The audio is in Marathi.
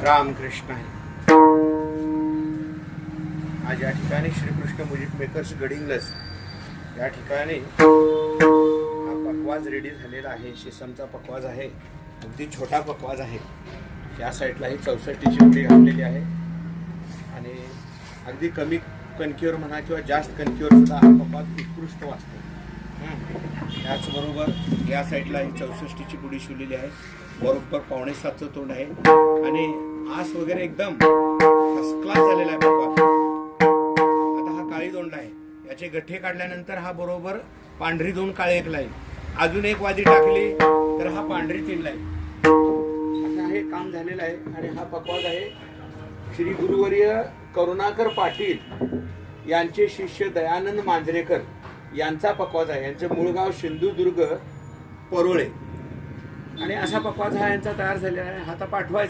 रामकृष्ण आहे. आज या ठिकाणी श्रीकृष्ण म्युझिक मेकर्स गडिंग्लज या ठिकाणी हा पकवाज रेडी झालेला आहे. शेसमचा पकवाज आहे, अगदी छोटा पकवाज आहे. या साईडला ही 64ची पुडी घातलेली आहे आणि अगदी कमी कणकीवर म्हणा किंवा जास्त कणकीवर सुद्धा हा पकवाज उत्कृष्ट वाजतो. त्याचबरोबर या साईडला ही 64ची पुडी शिवलेली आहे. बरोबर 6:45चं तोंड आहे आणि आस वगैरे एकदम फर्स्ट क्लास झालेला आहे पकवाज. आता हा काळी दोंड आहे. याचे गठ्ठे काढल्यानंतर हा बरोबर पांढरी 2 काळे 1 लाईन, अजून एक वादी टाकली तर हा पांढरी 3 लाईन. आता हे काम झालेलं आहे आणि हा पकवाज आहे श्री गुरुवर्य करुणाकर पाटील यांचे शिष्य दयानंद मांजरेकर यांचा पकवाज आहे. यांचं मूळ गाव सिंधुदुर्ग परोळे आणि असा पकवाज हा यांचा तयार झालेला आहे. हा आता पाठवायचा.